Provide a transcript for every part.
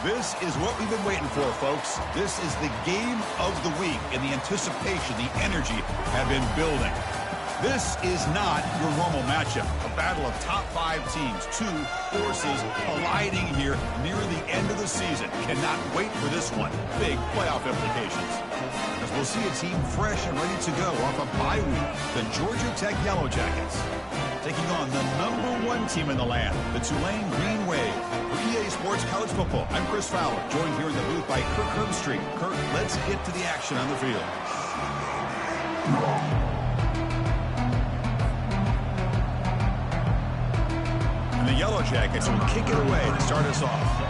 This is what we've been waiting for, folks. This is the game of the week, and the anticipation, the energy have been building. This is not your normal matchup. A battle of top 5 teams, 2 forces colliding here near the end of the season. Cannot wait for this one. Big playoff implications. As we'll see a team fresh and ready to go off a bye week, the Georgia Tech Yellow Jackets, taking on the #1 team in the land, the Tulane Green Wave. For EA Sports College Football, I'm Chris Fowler, joined here in the booth by Kirk Herbstreit. Kirk, let's get to the action on the field. And the Yellow Jackets will kick it away to start us off.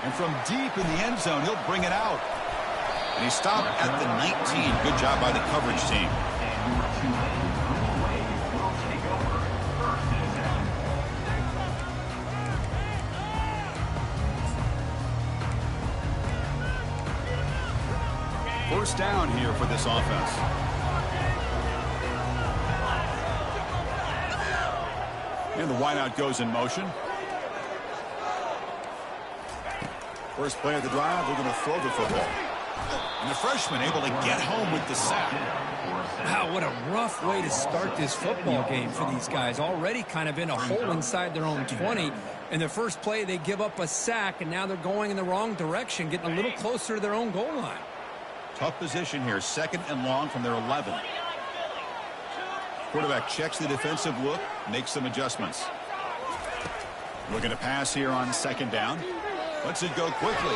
And from deep in the end zone, he'll bring it out. And he stopped at the 19. Good job by the coverage team. First down here for this offense. And the wideout goes in motion. First play of the drive, they're going to throw the football. And the freshman able to get home with the sack. Wow, what a rough way to start this football game for these guys. Already kind of in a hole inside their own 20. In the first play, they give up a sack, and now they're going in the wrong direction, getting a little closer to their own goal line. Tough position here, 2nd and long from their 11. Quarterback checks the defensive look, makes some adjustments. Looking to pass here on 2nd down. Lets it go quickly.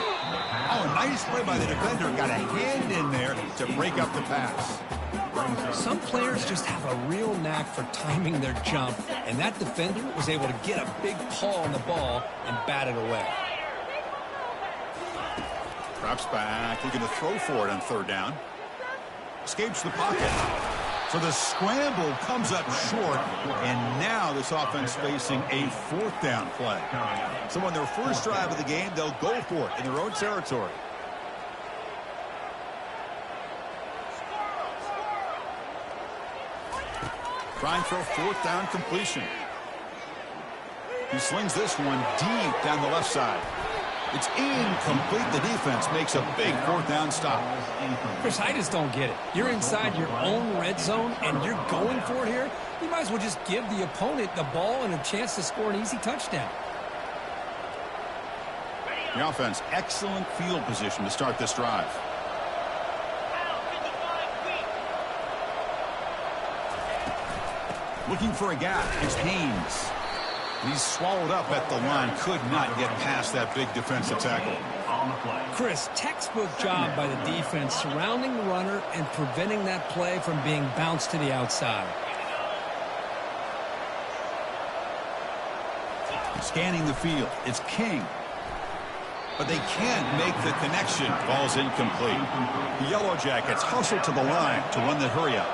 Oh, nice play by the defender. Got a hand in there to break up the pass. Some players just have a real knack for timing their jump, and that defender was able to get a big paw on the ball and bat it away. Drops back, looking to throw for it on 3rd down. Escapes the pocket. So the scramble comes up short, and now this offense facing a 4th down play. So on their first drive of the game, they'll go for it in their own territory. Trying for a 4th down completion. He slings this one deep down the left side. It's incomplete. The defense makes a big 4th down stop. Chris, I just don't get it. You're inside your own red zone, and you're going for it here. You might as well just give the opponent the ball and a chance to score an easy touchdown. The offense, excellent field position to start this drive. Looking for a gap. It's Haynes. He's swallowed up at the line. Could not get past that big defensive tackle. Chris, textbook job by the defense surrounding the runner and preventing that play from being bounced to the outside. Scanning the field. It's King. But they can't make the connection. Ball's incomplete. The Yellow Jackets hustle to the line to run the hurry up.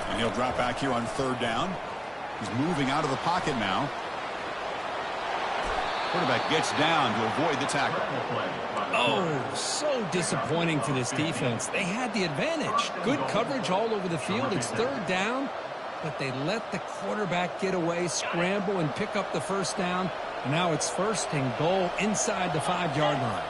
And he'll drop back here on 3rd down. He's moving out of the pocket now. Quarterback gets down to avoid the tackle. Oh, so disappointing for this defense. They had the advantage. Good coverage all over the field. It's 3rd down, but they let the quarterback get away, scramble, and pick up the 1st down. And now it's 1st and goal inside the 5-yard line.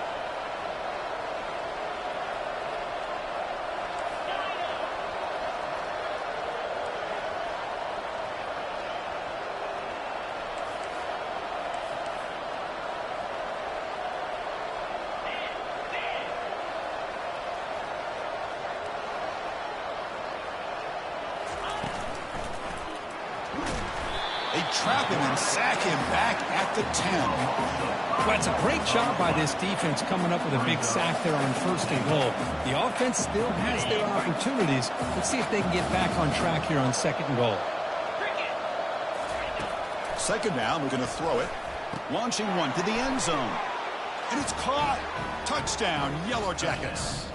They trap him and sack him back at the 10. Well, it's a great job by this defense coming up with a big sack there on 1st and goal. The offense still has their opportunities. Let's see if they can get back on track here on 2nd and goal. 2nd down, we're going to throw it. Launching one to the end zone. And it's caught. Touchdown, Yellow Jackets.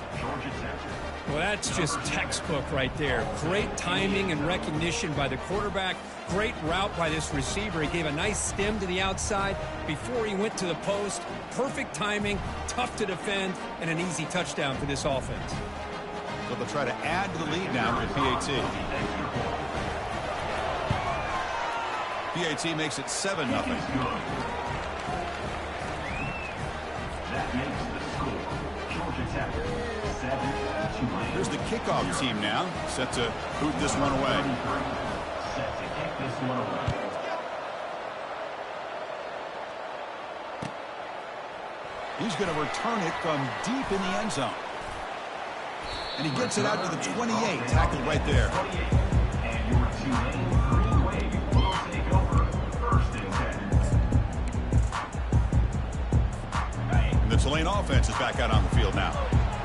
Well, that's just textbook right there. Great timing and recognition by the quarterback. Great route by this receiver. He gave a nice stem to the outside before he went to the post. Perfect timing, tough to defend, and an easy touchdown for this offense. So they'll try to add to the lead now with PAT. PAT makes it 7-0. That makes the score. Georgia Tech 7-2. Here's the kickoff team now, set to boot this one away. Set to kick this one away. He's going to return it from deep in the end zone. And he gets it out to the 28, tackled right there. And your Tulane Green Wave will take over 1st and 10. And the Tulane offense is back out on the field now.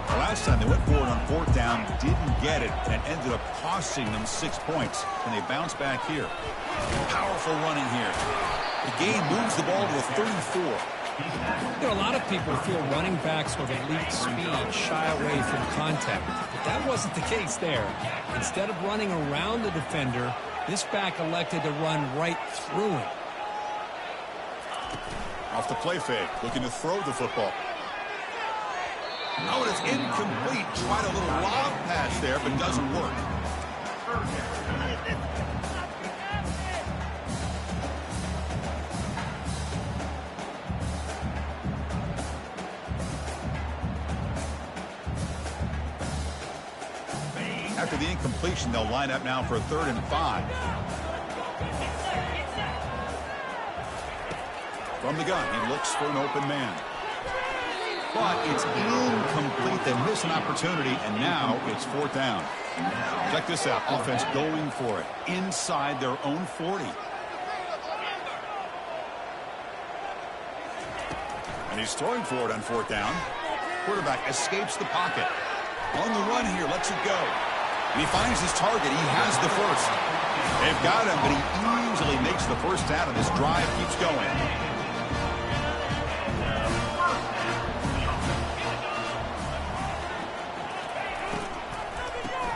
The last time they went forward on 4th down, didn't get it, and it ended up costing them 6 points. And they bounce back here. Powerful running here. The game moves the ball to the 34. You know, a lot of people feel running backs with elite speed shy away from contact, but that wasn't the case there. Instead of running around the defender, this back elected to run right through him. Off the play fake, looking to throw the football. Oh, and it's incomplete. Tried a little lob pass there, but doesn't work. After the incompletion, they'll line up now for a 3rd and 5. From the gun, he looks for an open man. But it's incomplete. They miss an opportunity, and now it's 4th down. Check this out. Offense going for it inside their own 40. And he's throwing for it on 4th down. Quarterback escapes the pocket. On the run here, lets it go. And he finds his target. He has the first. They've got him, but he easily makes the first down, and this drive keeps going.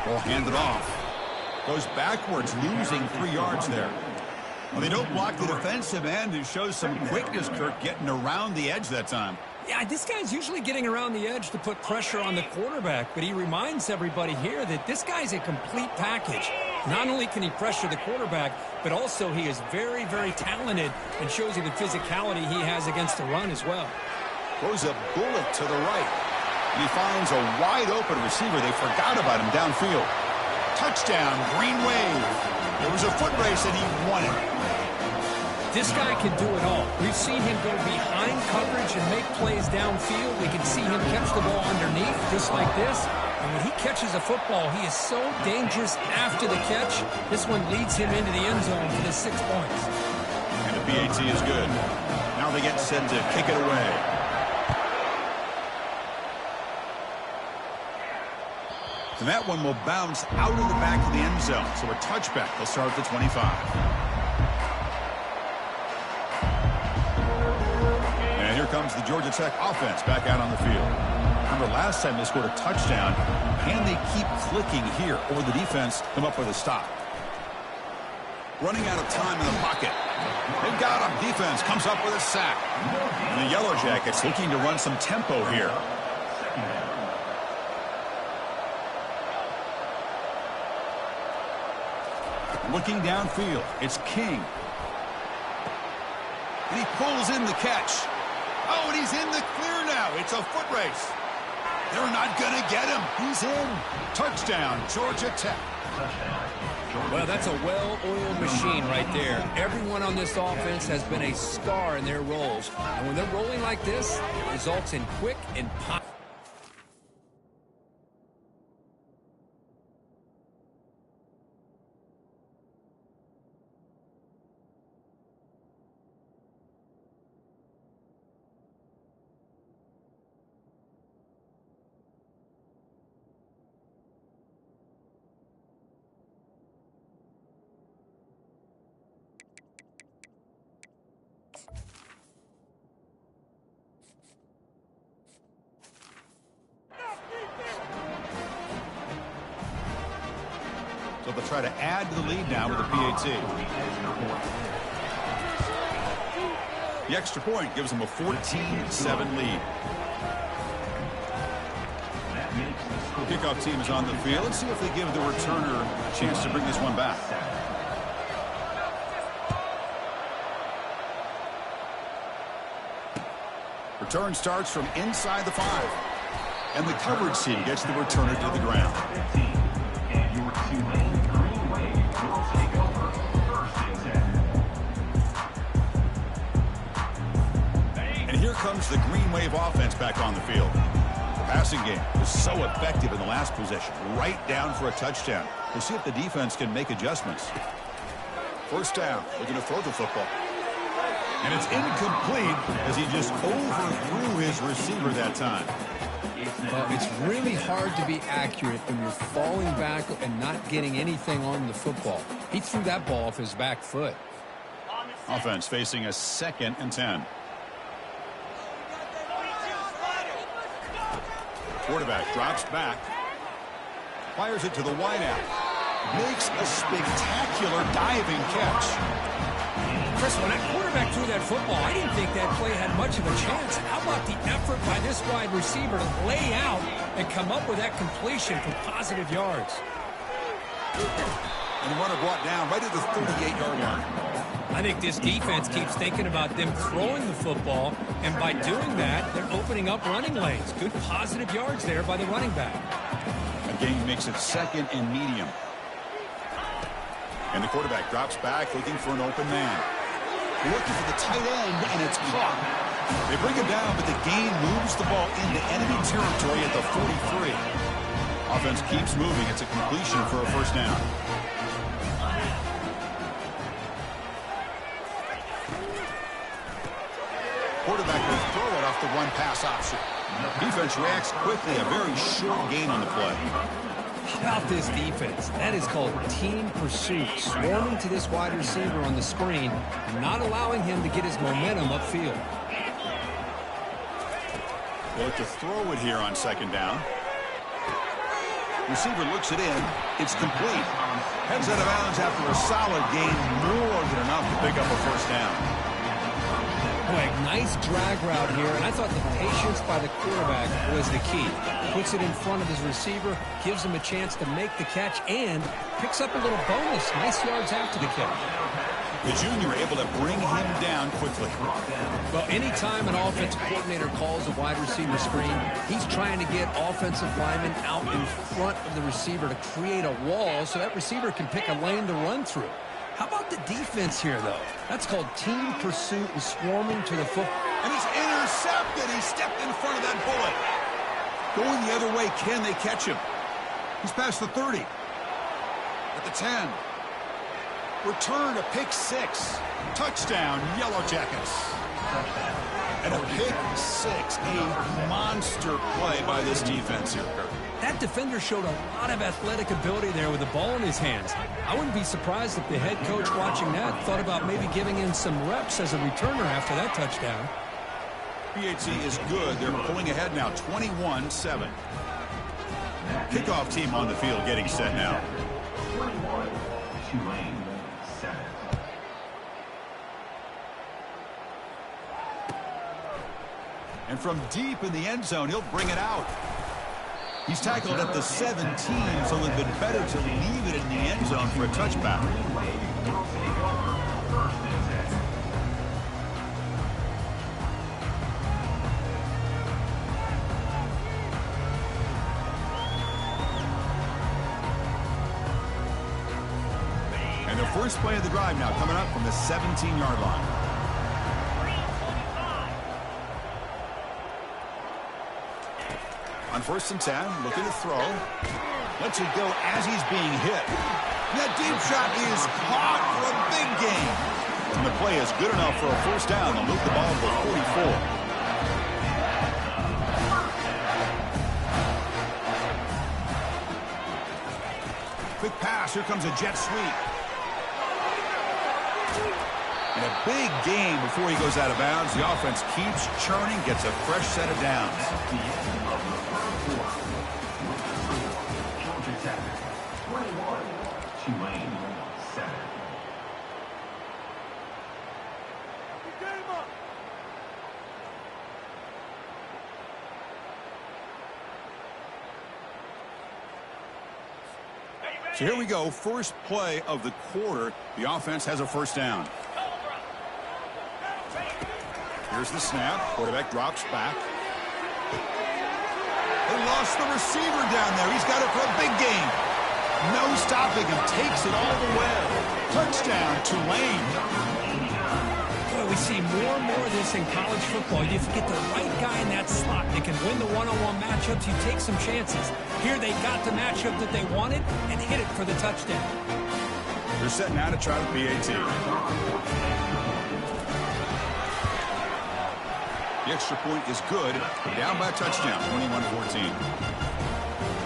Ball handed off. Goes backwards, losing 3 yards there. Well, they don't block the defensive end, who shows some quickness, Kirk, getting around the edge that time. Yeah, this guy's usually getting around the edge to put pressure on the quarterback, but he reminds everybody here that this guy's a complete package. Not only can he pressure the quarterback, but also he is very, very talented and shows you the physicality he has against the run as well. Throws a bullet to the right. And he finds a wide-open receiver. They forgot about him downfield. Touchdown, Green Wave. There was a foot race, and he won it. This guy can do it all. We've seen him go behind coverage and make plays downfield. We can see him catch the ball underneath, just like this. And when he catches a football, he is so dangerous after the catch. This one leads him into the end zone for the 6 points. And the PAT is good. Now they get set to kick it away. And that one will bounce out of the back of the end zone. So a touchback. They'll start at the 25. And here comes the Georgia Tech offense back out on the field. Remember last time they scored a touchdown. Can they keep clicking here, or the defense come up with a stop? Running out of time in the pocket. They've got him. Defense comes up with a sack. And the Yellow Jackets looking to run some tempo here. Looking downfield, it's King. And he pulls in the catch. Oh, and he's in the clear now. It's a foot race. They're not going to get him. He's in. Touchdown, Georgia Tech. Well, that's a well-oiled machine right there. Everyone on this offense has been a star in their roles. And when they're rolling like this, it results in quick and pop. So they'll try to add to the lead now with a PAT. The extra point gives them a 14-7 lead. Kickoff team is on the field. Let's see if they give the returner a chance to bring this one back. Return starts from inside the 5. And the coverage team gets the returner to the ground. And your Tulane Green Wave will take over first and 10. And here comes the Green Wave offense back on the field. The passing game was so effective in the last possession, right down for a touchdown. We'll see if the defense can make adjustments. First down, looking to throw the football. And it's incomplete as he just overthrew his receiver that time. Well, it's really hard to be accurate when you're falling back and not getting anything on the football. He threw that ball off his back foot. Offense facing a 2nd and 10. Quarterback drops back. Fires it to the wideout. Makes a spectacular diving catch. Chris, when that quarterback threw that football, I didn't think that play had much of a chance. How about the effort by this wide receiver to lay out and come up with that completion for positive yards? And the runner brought down right at the 38-yard line. I think this defense keeps thinking about them throwing the football, and by doing that, they're opening up running lanes. Good positive yards there by the running back. A gain makes it 2nd and medium. And the quarterback drops back looking for an open man. Looking for the tight end, and it's caught. They bring him down, but the gain moves the ball into enemy territory at the 43. Offense keeps moving. It's a completion for a first down. Quarterback will throw it off the run-pass option. Defense reacts quickly. A very short gain on the play. How about this defense? That is called team pursuit. Swarming to this wide receiver on the screen and not allowing him to get his momentum upfield. They'll look to throw it here on 2nd down. Receiver looks it in. It's complete. Heads out of bounds after a solid gain. More than enough to pick up a first down. Boy, nice drag route here, and I thought the patience by the quarterback was the key. Puts it in front of his receiver, gives him a chance to make the catch, and picks up a little bonus. Nice yards after the catch. The junior able to bring him down quickly. Well, anytime an offensive coordinator calls a wide receiver screen, he's trying to get offensive linemen out in front of the receiver to create a wall so that receiver can pick a lane to run through. How about the defense here, though? That's called team pursuit and swarming to the football. And he's intercepted. He stepped in front of that bullet. Going the other way, can they catch him? He's past the 30. At the 10. Return to pick 6. Touchdown, Yellow Jackets. And a pick 6. A monster play by this defense here, Kurt. That defender showed a lot of athletic ability there with the ball in his hands. I wouldn't be surprised if the head coach watching that thought about maybe giving him some reps as a returner after that touchdown. PAT is good. They're pulling ahead now, 21-7. Kickoff team on the field getting set now. 21, Tulane 7. And from deep in the end zone, he'll bring it out. He's tackled at the 17, so it would have been better to leave it in the end zone for a touchback. And the first play of the drive now coming up from the 17-yard line. On 1st and 10, looking to throw. Lets it go as he's being hit. That deep shot is caught for a big gain. And the play is good enough for a first down. They'll move the ball to the 44. Quick pass. Here comes a jet sweep. And a big gain before he goes out of bounds. The offense keeps churning, gets a fresh set of downs. So here we go. First play of the quarter. The offense has a first down. Here's the snap. Quarterback drops back. They lost the receiver down there. He's got it for a big game. No stopping him. Takes it all the way. Touchdown, Tulane. Boy, we see more and more of this in college football. You get the right guy in that slot. You can win the one-on-one matchups. You take some chances. Here they got the matchup that they wanted and hit it for the touchdown. They're setting out to try the PAT. The extra point is good. Down by a touchdown, 21-14.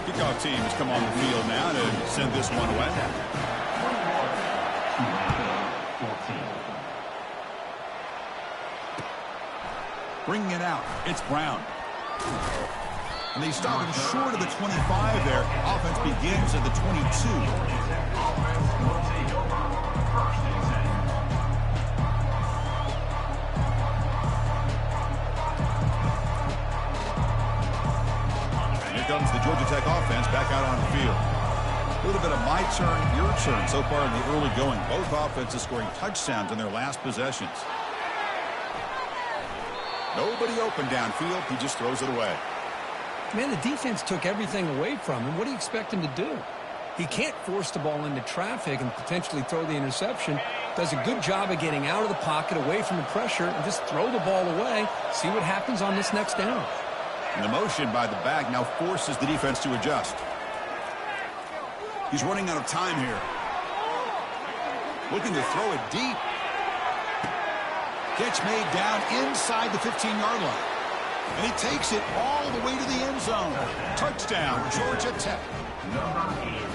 Kickoff team has come on the field now to send this one away. Bringing it out, it's Brown. And they stop him short of the 25 there. Offense begins at the 22. Comes the Georgia Tech offense back out on the field. A little bit of my turn, your turn so far in the early going. Both offenses scoring touchdowns in their last possessions. Nobody open downfield. He just throws it away. Man, the defense took everything away from him. What do you expect him to do? He can't force the ball into traffic and potentially throw the interception. Does a good job of getting out of the pocket, away from the pressure, and just throw the ball away. See what happens on this next down. And the motion by the back now forces the defense to adjust. He's running out of time here. Looking to throw it deep. Catch made down inside the 15-yard line. And he takes it all the way to the end zone. Touchdown, Georgia Tech.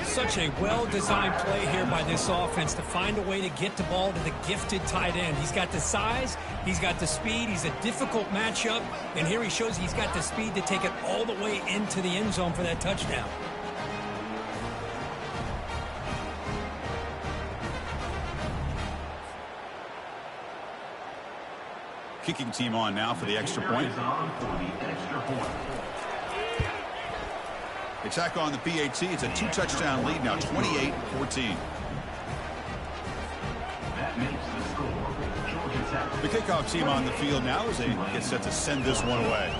Such a well-designed play here by this offense to find a way to get the ball to the gifted tight end. He's got the size, he's got the speed, he's a difficult matchup, and here he shows he's got the speed to take it all the way into the end zone for that touchdown. Kicking team on now for the extra point. They tack on the PAT. It's a 2-touchdown lead now, 28-14. The kickoff team on the field now as they get set to send this one away.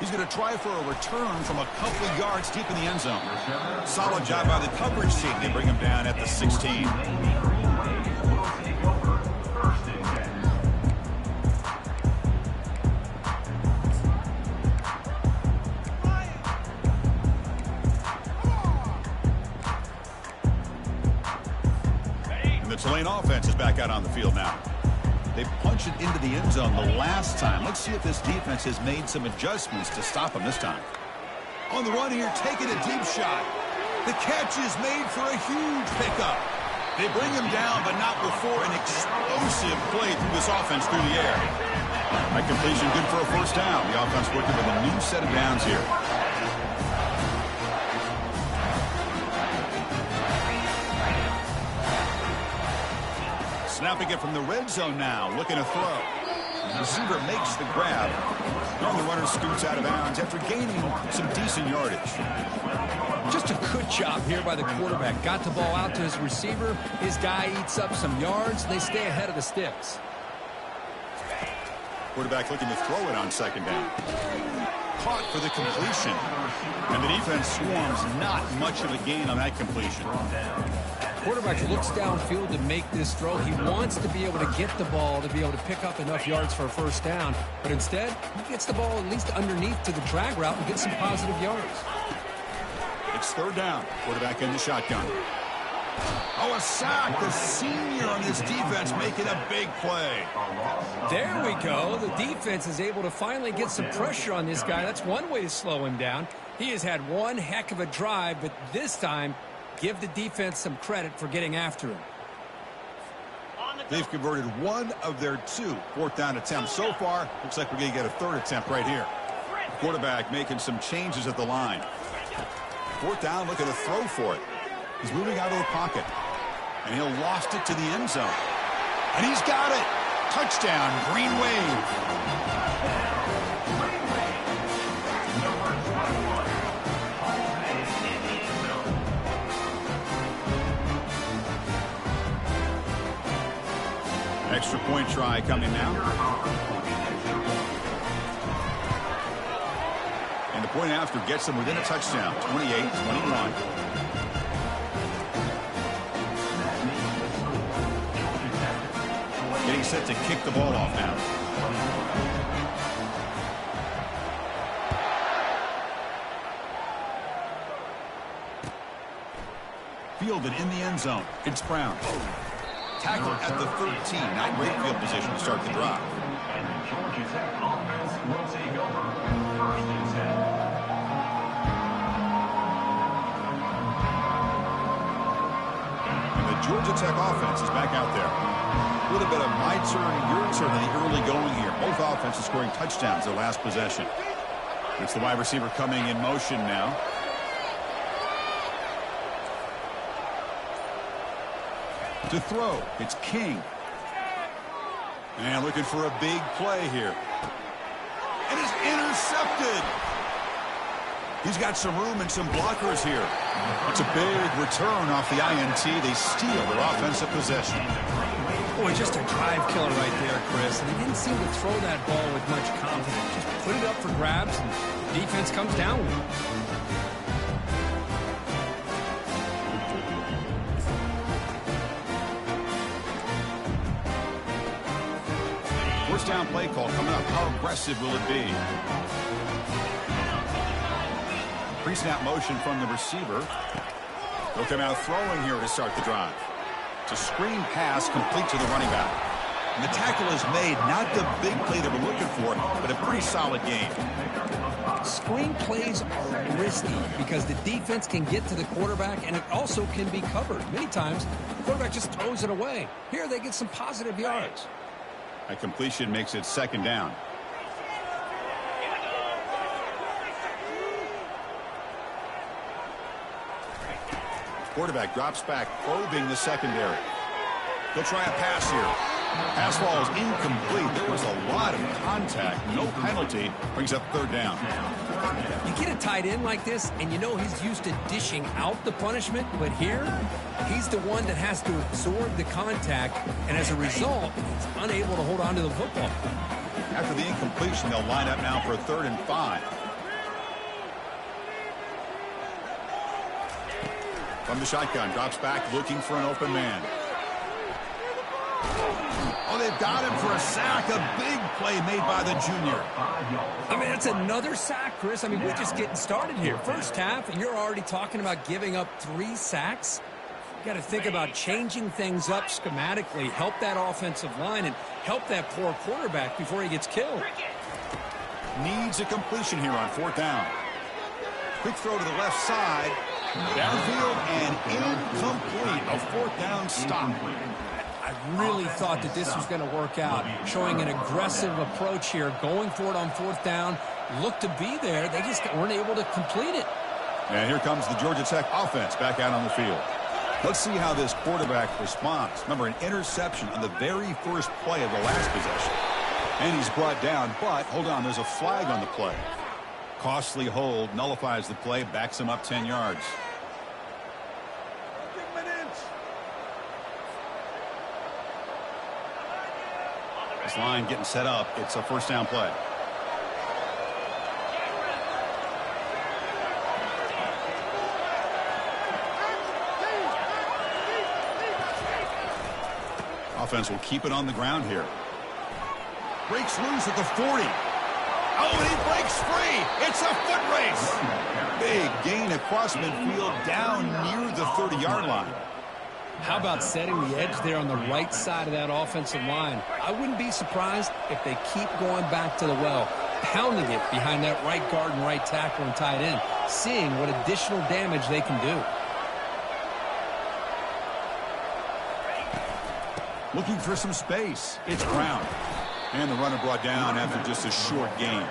He's going to try for a return from a couple of yards deep in the end zone. Solid job by the coverage team. They bring him down at the 16. The Tulane offense is back out on the field now. They punched it into the end zone the last time. Let's see if this defense has made some adjustments to stop them this time. On the run here, taking a deep shot. The catch is made for a huge pickup. They bring him down, but not before an explosive play through this offense through the air. That completion good for a first down. The offense working with a new set of downs here. Snapping it from the red zone now, looking to throw. The receiver makes the grab. And the runner scoots out of bounds after gaining some decent yardage. Just a good job here by the quarterback. Got the ball out to his receiver. His guy eats up some yards. They stay ahead of the sticks. Quarterback looking to throw it on second down. Caught for the completion. And the defense swarms not much of a gain on that completion. Quarterback looks downfield to make this throw. He wants to be able to get the ball to be able to pick up enough yards for a first down. But instead, he gets the ball at least underneath to the drag route and gets some positive yards. It's third down. Quarterback in the shotgun. Oh, a sack. The senior on this defense making a big play. There we go. The defense is able to finally get some pressure on this guy. That's one way to slow him down. He has had one heck of a drive, but this time, give the defense some credit for getting after him. They've converted one of their two fourth down attempts so far. Looks like we're going to get a third attempt right here. Quarterback making some changes at the line. Fourth down, looking to throw for it. He's moving out of the pocket. And he'll lost it to the end zone. And he's got it. Touchdown, Green Wave. Extra point try coming now. And the point after gets them within a touchdown, 28-21. Getting set to kick the ball off now. Fielded in the end zone. It's Brown. Tackle at the 13. Not great field position to start the drive. And the Georgia Tech offense will take over. First and 10. And the Georgia Tech offense is back out there. A little bit of my turn, your turn in the early going here. Both offenses scoring touchdowns their last possession. It's the wide receiver coming in motion now. To throw, it's King. And looking for a big play here. And it's intercepted. He's got some room and some blockers here. It's a big return off the INT. They steal their offensive possession. Boy, just a drive killer right there, Chris. And he didn't seem to throw that ball with much confidence. Just put it up for grabs, and the defense comes down with it. First down play call coming up. How aggressive will it be? Pre-snap motion from the receiver. He'll come out throwing here to start the drive. It's a screen pass complete to the running back. And the tackle is made. Not the big play that we're looking for, but a pretty solid game. Screen plays are risky because the defense can get to the quarterback, and it also can be covered. Many times, the quarterback just throws it away. Here, they get some positive yards. A completion makes it second down. Quarterback drops back, probing the secondary. He'll try a pass here. Pass ball is incomplete. There was a lot of contact. No penalty. Brings up third down. You get a tight end like this, and you know he's used to dishing out the punishment, but here, he's the one that has to absorb the contact, and as a result, he's unable to hold on to the football. After the incompletion, they'll line up now for a 3rd and 5. From the shotgun, drops back, looking for an open man. Oh, they've got him for a sack. A big play made by the junior. I mean, that's another sack, Chris. I mean, we're just getting started here. First half, and you're already talking about giving up 3 sacks. You got to think about changing things up schematically, help that offensive line, and help that poor quarterback before he gets killed. Needs a completion here on 4th down. Quick throw to the left side. Downfield and incomplete. A 4th down stop. I really thought that this was going to work out, showing an aggressive approach here, going for it on 4th down. Looked to be there. They just weren't able to complete it. And here comes the Georgia Tech offense back out on the field. Let's see how this quarterback responds. Remember, an interception on the very first play of the last possession. And he's brought down, but hold on, there's a flag on the play. Costly hold, nullifies the play, backs him up 10 yards. This line getting set up. It's a 1st down play. Offense will keep it on the ground here. Breaks loose at the 40. Oh, and he breaks free. It's a foot race. Big gain across midfield down near the 30-yard line. How about setting the edge there on the right side of that offensive line? I wouldn't be surprised if they keep going back to the well, pounding it behind that right guard and right tackle and tight end, seeing what additional damage they can do. Looking for some space. It's Brown. And the runner brought down after just a short gain.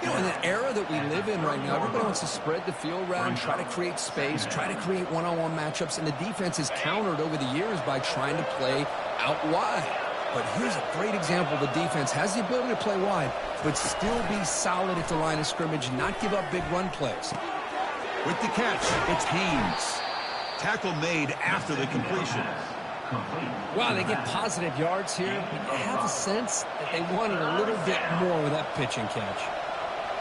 You know, in the era that we live in right now, everybody wants to spread the field around, try to create space, try to create one-on-one matchups, and the defense is countered over the years by trying to play out wide. But here's a great example. The defense has the ability to play wide, but still be solid at the line of scrimmage and not give up big run plays. With the catch, it's Haynes. Tackle made after the completion. Complete. Wow, they get positive yards here, but you have the sense that they wanted a little bit more with that pitch and catch.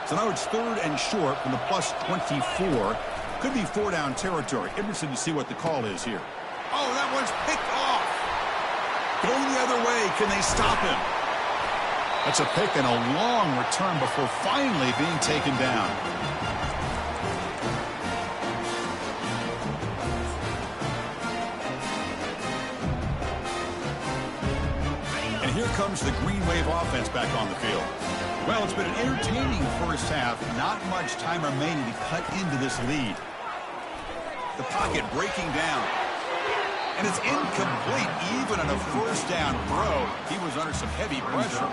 So now it's 3rd and short from the plus 24. Could be 4-down territory. Interested to see what the call is here. Oh, that one's picked off. Going the other way. Can they stop him? That's a pick and a long return before finally being taken down. And here comes the Green Wave offense back on the field. Well, it's been an entertaining first half. Not much time remaining to cut into this lead. The pocket breaking down. And it's incomplete even on a first down throw. He was under some heavy pressure.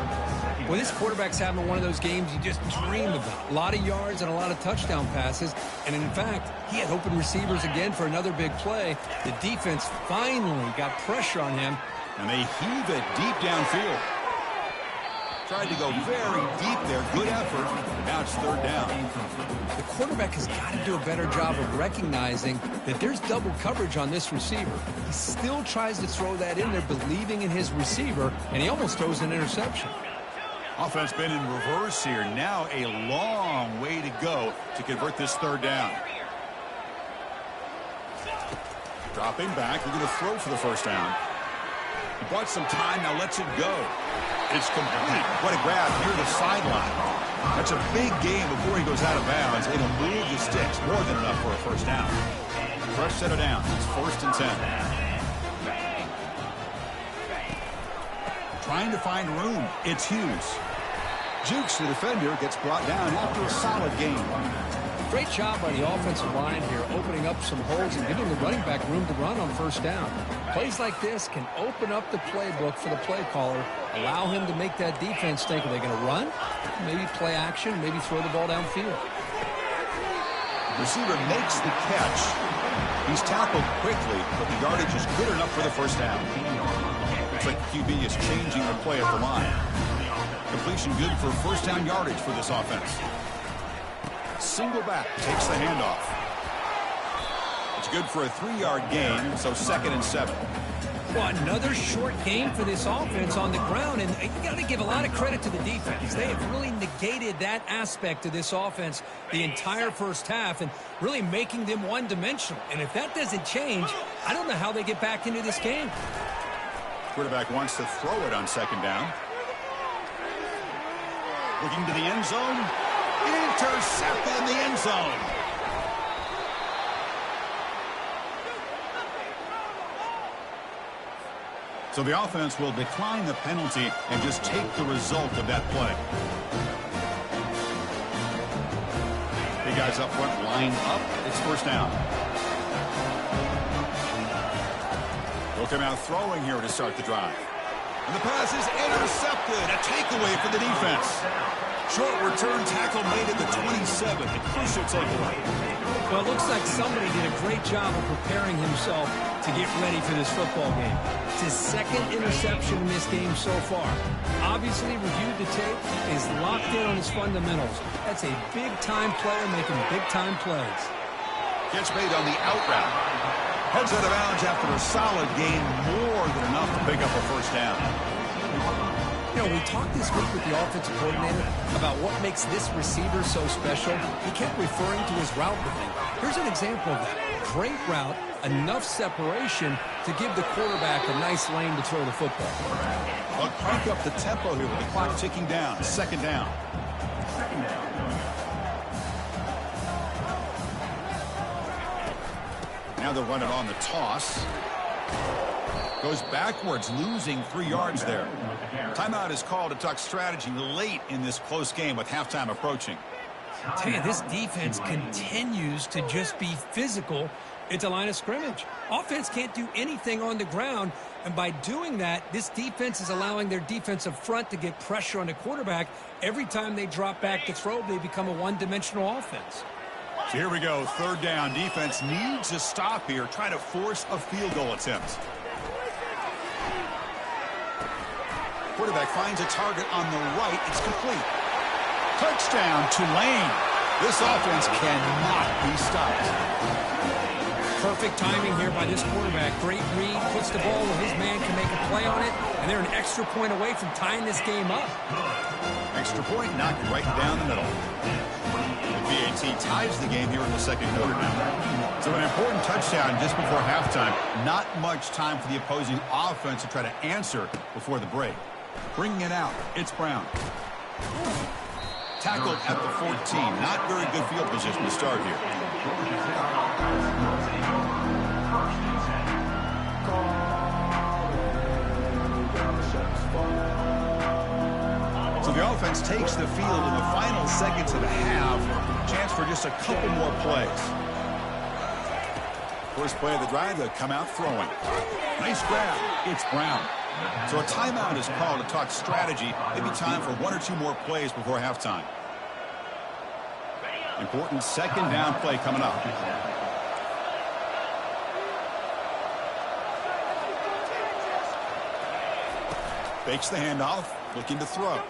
Well, this quarterback's having one of those games you just dream about. A lot of yards and a lot of touchdown passes. And in fact, he had open receivers again for another big play. The defense finally got pressure on him. And they heave it deep downfield. Tried to go very deep there. Good effort. Now it's 3rd down. The quarterback has got to do a better job of recognizing that there's double coverage on this receiver. He still tries to throw that in there, believing in his receiver, and he almost throws an interception. Offense been in reverse here. Now a long way to go to convert this 3rd down. Dropping back. We're going to throw for the first down. He bought some time. Now lets it go. It's complete. What a grab near the sideline. That's a big game before he goes out of bounds. It'll move the sticks. More than enough for a first down. Fresh set of downs. It's 1st and 10. Trying to find room. It's Hughes. Jukes, the defender, gets brought down after a solid game. Great job by the offensive line here, opening up some holes and giving the running back room to run on first down. Plays like this can open up the playbook for the play caller, allow him to make that defense think, are they going to run? Maybe play action, maybe throw the ball downfield. Receiver makes the catch. He's tackled quickly, but the yardage is good enough for the first down. Looks like the QB is changing the play at the line. Completion good for first down yardage for this offense. Single back takes the handoff. It's good for a 3-yard gain, so 2nd and 7. Well, another short game for this offense on the ground, and you got to give a lot of credit to the defense. They have really negated that aspect of this offense the entire first half and really making them one-dimensional. And if that doesn't change, I don't know how they get back into this game. Quarterback wants to throw it on 2nd down. Looking to the end zone. Intercepted in the end zone. So the offense will decline the penalty and just take the result of that play. Big guys up front line up. It's first down. They'll come out throwing here to start the drive. And the pass is intercepted. A takeaway for the defense. Short return tackle made at the 27. A crucial takeaway. Well, it looks like somebody did a great job of preparing himself to get ready for this football game. It's his 2nd interception in this game so far. Obviously reviewed the tape, is locked in on his fundamentals. That's a big-time player making big-time plays. Catch made on the out route. Heads out of bounds after a solid gain, more than enough to pick up a first down. You know, we talked this week with the offensive coordinator about what makes this receiver so special. He kept referring to his route running. Here's an example of that. Great route, enough separation to give the quarterback a nice lane to throw the football. Well, crank up the tempo here with the clock ticking down. 2nd down. Now they'll run it on the toss. Goes backwards, losing 3 yards there. Timeout is called to talk strategy late in this close game with halftime approaching. I tell you, this defense continues to just be physical at the line of scrimmage. Offense can't do anything on the ground, and by doing that, this defense is allowing their defensive front to get pressure on the quarterback. Every time they drop back to throw, they become a one-dimensional offense. So here we go, 3rd down. Defense needs a stop here, try to force a field goal attempt. Quarterback finds a target on the right. It's complete. Touchdown, Tulane. This offense cannot be stopped. Perfect timing here by this quarterback. Great read, puts the ball where his man can make a play on it, and they're an extra point away from tying this game up. Extra point knocked right down the middle. The VAT ties the game here in the second quarter now. So an important touchdown just before halftime. Not much time for the opposing offense to try to answer before the break. Bringing it out, it's Brown. Tackled at the 14. Not very good field position to start here. So the offense takes the field in the final seconds of the half. Chance for just a couple more plays. First play of the drive, they'll come out throwing. Nice grab. It's Brown. So a timeout is called to talk strategy. Maybe time for one or two more plays before halftime. Important second down play coming up. Fakes the handoff, looking to throw.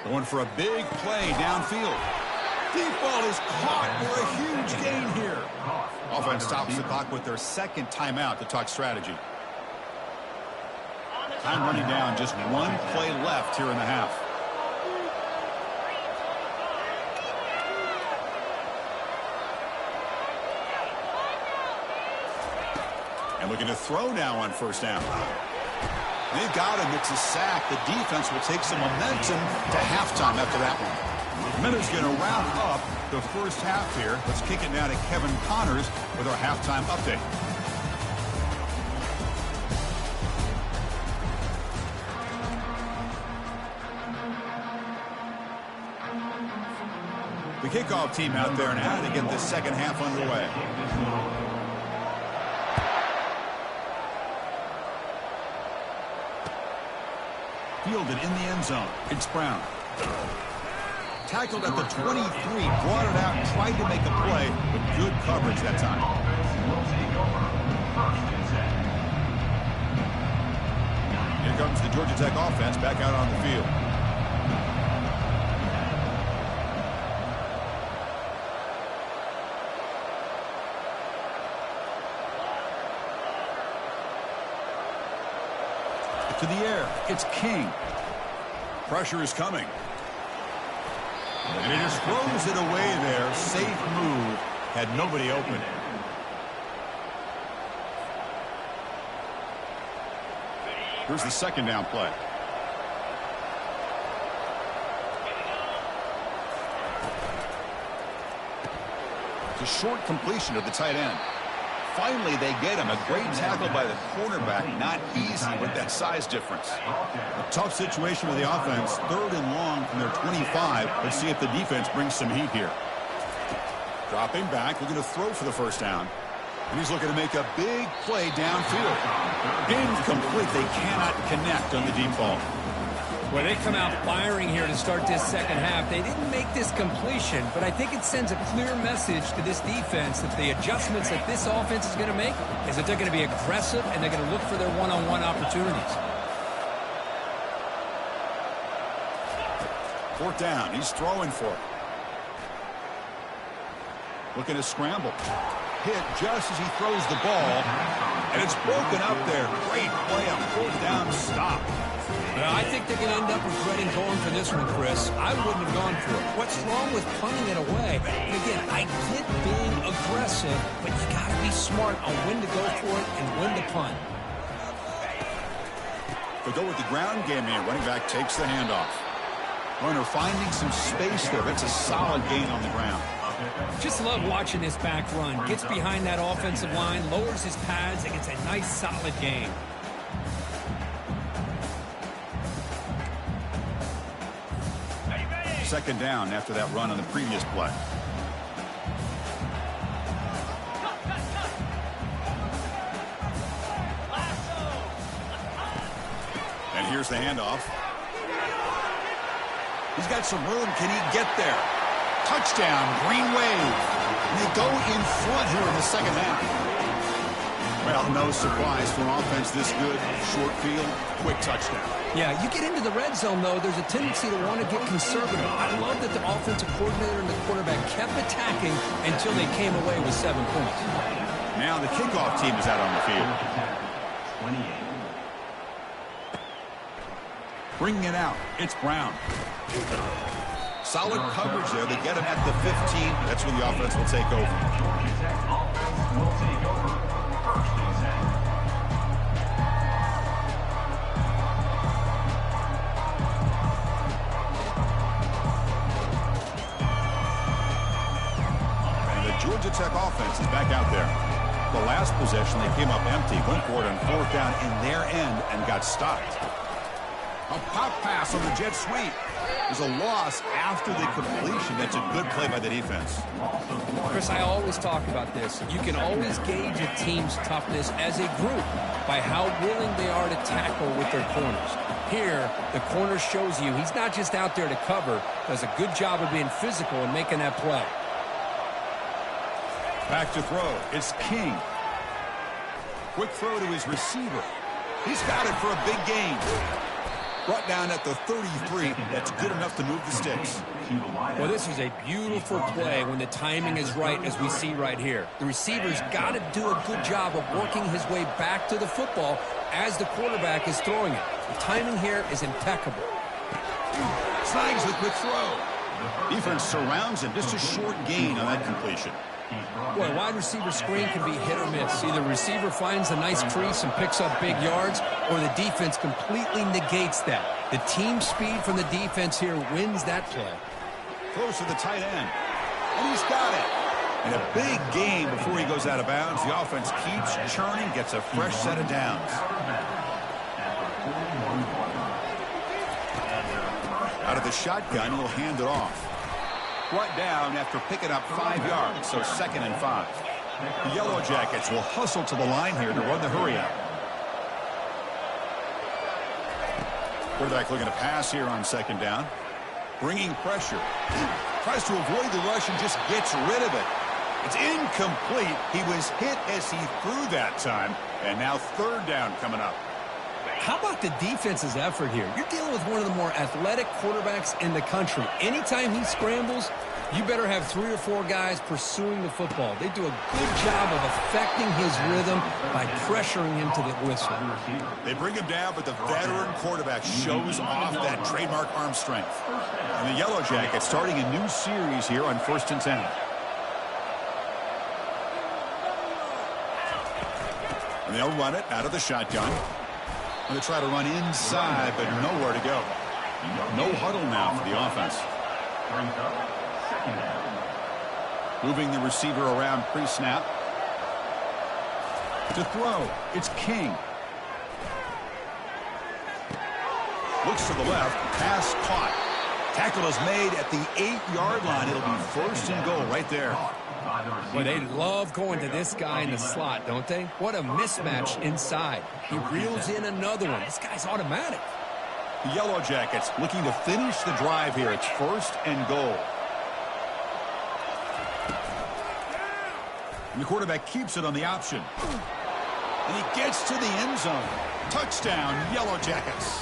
Going for a big play downfield. Deep ball is caught for a huge gain here. Offense stops the clock with their second timeout to talk strategy. Time running down, just one play left here in the half. And looking to throw now on first down. They've got him. It's a sack. The defense will take some momentum to halftime after that one. Minutes going to wrap up the first half here. Let's kick it now to Kevin Connors with our halftime update. The kickoff team out there now to get this second half underway. Fielded in the end zone. It's Brown. Tackled at the 23, brought it out, tried to make a play, but good coverage that time. Here comes the Georgia Tech offense back out on the field. To the air, it's King. Pressure is coming. And he just throws it away there. Safe move. Had nobody open. Here's the second down play. It's a short completion of the tight end. Finally, they get him. A great tackle by the cornerback. Not easy with that size difference. A tough situation with the offense. Third and long from their 25. Let's see if the defense brings some heat here. Dropping back. Looking to throw for the first down. And he's looking to make a big play downfield. Incomplete. They cannot connect on the deep ball. Well, they come out firing here to start this second half. They didn't make this completion, but I think it sends a clear message to this defense that the adjustments that this offense is going to make is that they're going to be aggressive and they're going to look for their one-on-one opportunities. Fourth down. He's throwing for it. Looking to scramble. Hit just as he throws the ball, and it's broken up there. Great play on fourth down stop. Well, I think they're going to end up regretting going for this one, Chris. I wouldn't have gone for it. What's wrong with punting it away? And again, I get being aggressive, but you got to be smart on when to go for it and when to punt. They go with the ground game here. Running back takes the handoff. Runner finding some space there. That's a solid gain on the ground. Just love watching this back run. Gets behind that offensive line, lowers his pads, and gets a nice solid gain. Second down after that run on the previous play. And here's the handoff. He's got some room. Can he get there? Touchdown, Green Wave. And they go in front here in the second half. Well, no surprise for an offense this good. Short field, quick touchdown. Yeah, you get into the red zone, though, there's a tendency to want to get conservative. I love that the offensive coordinator and the quarterback kept attacking until they came away with 7 points. Now the kickoff team is out on the field. 28. Bringing it out, it's Brown. Solid coverage there. They get him at the 15. That's when the offense will take over. Georgia Tech offense will take over. First and 10. And the Georgia Tech offense is back out there. The last possession, they came up empty, went for it on 4th down in their end and got stopped. A pop pass on the jet sweep. There's a loss after the completion. That's a good play by the defense. Chris, I always talk about this. You can always gauge a team's toughness as a group by how willing they are to tackle with their corners. Here, the corner shows you he's not just out there to cover, does a good job of being physical and making that play. Back to throw. It's King. Quick throw to his receiver. He's got it for a big gain. Brought down at the 33. That's good enough to move the sticks. Well, this is a beautiful play when the timing is right, as we see right here. The receiver's got to do a good job of working his way back to the football as the quarterback is throwing it. The timing here is impeccable. Snags the quick throw. Defense surrounds him. Just a short gain on that completion. Boy, wide receiver screen can be hit or miss. Either the receiver finds a nice crease and picks up big yards, or the defense completely negates that. The team speed from the defense here wins that play. Close to the tight end. And he's got it. And a big gain before he goes out of bounds. The offense keeps churning, gets a fresh set of downs. Out of the shotgun, he'll hand it off. Brought down after picking up 5 yards, so 2nd and 5. The Yellow Jackets will hustle to the line here to run the hurry out. Quarterback looking to pass here on 2nd down. Bringing pressure. Tries to avoid the rush and just gets rid of it. It's incomplete. He was hit as he threw that time. And now 3rd down coming up. How about the defense's effort here? You're dealing with one of the more athletic quarterbacks in the country. Anytime he scrambles, you better have 3 or 4 guys pursuing the football. They do a good job of affecting his rhythm by pressuring him to the whistle. They bring him down, but the veteran quarterback shows off that trademark arm strength. And the Yellow Jackets starting a new series here on 1st and 10. And they'll run it out of the shotgun. Going to try to run inside, but nowhere to go. No huddle now for the offense. Moving the receiver around pre-snap. To throw, it's King. Looks to the left, pass caught. Tackle is made at the 8-yard line. It'll be 1st and goal right there. Well, they love going to this guy in the slot, don't they? What a mismatch inside. He reels in another one. This guy's automatic. The Yellow Jackets looking to finish the drive here. It's 1st and goal. And the quarterback keeps it on the option. And he gets to the end zone. Touchdown, Yellow Jackets.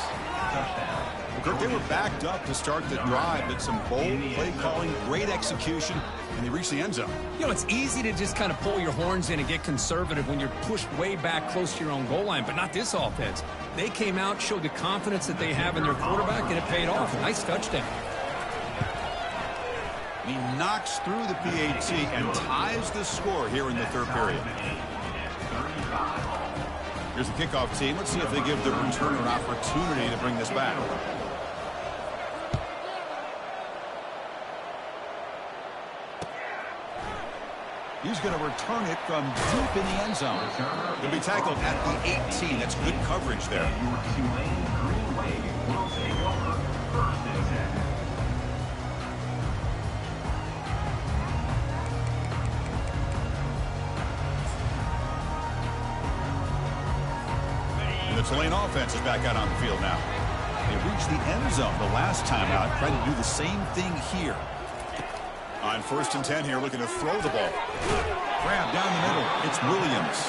Kirk, they were backed up to start the drive, but some bold play calling, great execution, and they reached the end zone. You know, it's easy to just kind of pull your horns in and get conservative when you're pushed way back close to your own goal line, but not this offense. They came out, showed the confidence that they have in their quarterback, and it paid off. Nice touchdown. He knocks through the PAT and ties the score here in the 3rd period. Here's the kickoff team. Let's see if they give the returner an opportunity to bring this back. He's going to return it from deep in the end zone. He'll be tackled at the 18. That's good coverage there. Tulane Green Wave will take over. 1st and 10. And the Tulane offense is back out on the field now. They reached the end zone the last time out, trying to do the same thing here. On 1st and 10 here, looking to throw the ball. Grab down the middle. It's Williams.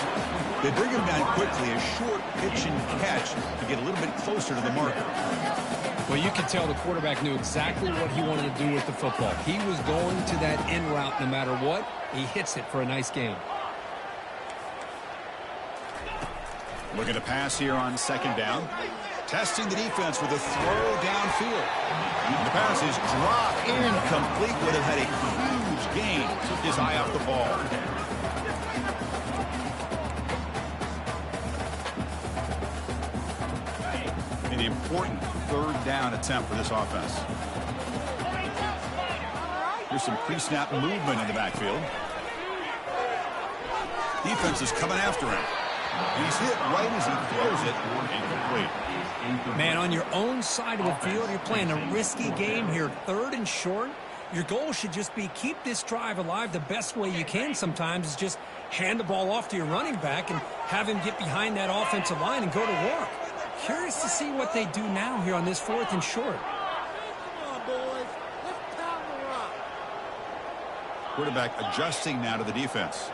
They bring him down quickly, a short pitch and catch to get a little bit closer to the marker. Well, you can tell the quarterback knew exactly what he wanted to do with the football. He was going to that in route no matter what. He hits it for a nice gain. Looking to pass here on second down. Testing the defense with a throw downfield. The pass is dropped incomplete. Would have had a huge gain. Took his eye off the ball. An important third down attempt for this offense. Here's some pre-snap movement in the backfield. Defense is coming after him. And he's hit right as he throws it. Incomplete. Man, on your own side of the field, you're playing a risky game here. Third and short. Your goal should just be keep this drive alive the best way you can sometimes is just hand the ball off to your running back and have him get behind that offensive line and go to work. Curious to see what they do now here on this 4th and short. Quarterback adjusting now to the defense.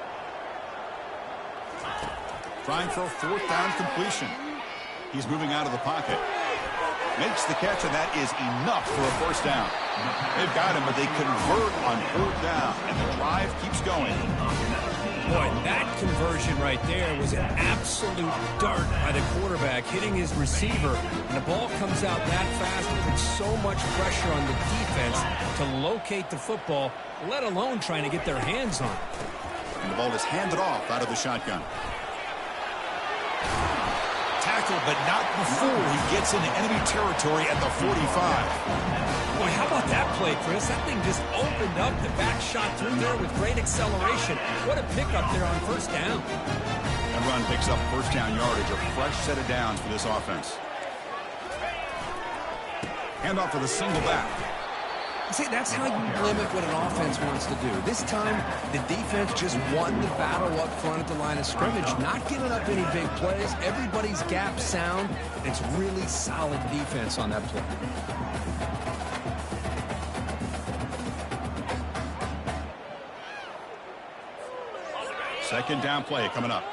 Trying for a 4th down completion. He's moving out of the pocket. Makes the catch, and that is enough for a 1st down. They've got him, but they convert on 4th down, and the drive keeps going. Boy, that conversion right there was an absolute dart by the quarterback, hitting his receiver, and the ball comes out that fast, putting so much pressure on the defense to locate the football, let alone trying to get their hands on it. And the ball is handed off out of the shotgun. Tackled, but not before he gets into enemy territory at the 45. Boy, how about that play, Chris? That thing just opened up. The back shot through there with great acceleration. What a pickup there on 1st down. That run picks up 1st down yardage, a fresh set of downs for this offense. Handoff for the single back. See, that's how you limit what an offense wants to do. This time, the defense just won the battle up front at the line of scrimmage, not giving up any big plays. Everybody's gap sound. It's really solid defense on that play. Second down play coming up.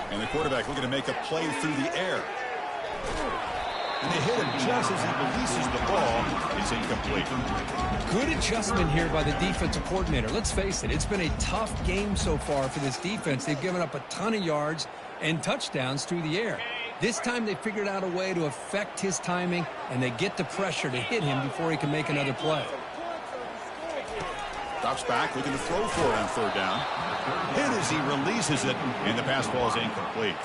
And the quarterback looking to make a play through the air. And they hit him just as he releases the ball. It's incomplete. Good adjustment here by the defensive coordinator. Let's face it, it's been a tough game so far for this defense. They've given up a ton of yards and touchdowns through the air. This time they figured out a way to affect his timing, and they get the pressure to hit him before he can make another play. Drops back, looking to throw for it on 3rd down. Hit as he releases it, and the pass ball is incomplete.